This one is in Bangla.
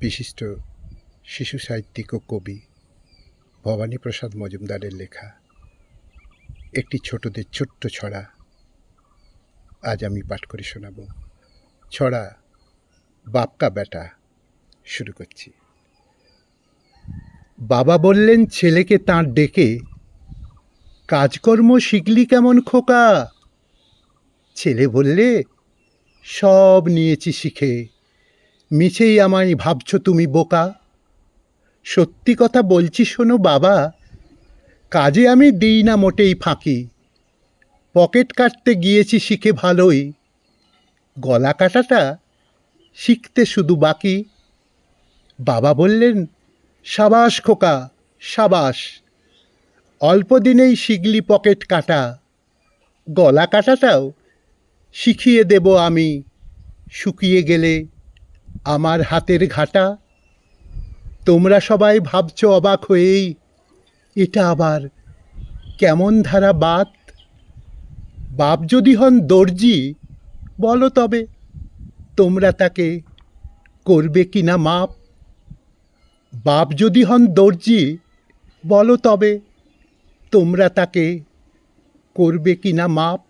বিশিষ্ট শিশু সাহিত্যিক ও কবি ভবানীপ্রসাদ মজুমদারের লেখা একটি ছোটদের ছোট্ট ছড়া আজ আমি পাঠ করে শোনাব। ছড়া বাপকা বেটা। শুরু করছি। বাবা বললেন ছেলেকে তাঁর ডেকে, কাজকর্ম শিখলি কেমন খোকা? ছেলে বললে, সব নিয়েছি শিখে, মিছেই আমায় ভাবছ তুমি বোকা। সত্যি কথা বলছি শোনো বাবা, কাজে আমি দিই না মোটেই ফাঁকি। পকেট কাটতে গিয়েছি শিখে ভালোই, গলা কাটাটা শিখতে শুধু বাকি। বাবা বললেন, সাবাস খোকা সাবাস, অল্প দিনেই শিখলি পকেট কাটা। গলা কাটাটাও শিখিয়ে দেব আমি, শুকিয়ে গেলে আমার হাতের ঘাটা। তোমরা সবাই ভাবছ অবাক হয়েই, এটা আবার কেমন ধারা বাত? বাপ যদি হন দর্জি, বলো তবে তোমরা তাকে করবে কিনা মাপ? বাপ যদি হন দর্জি, বলো তবে তোমরা তাকে করবে কিনা মাপ?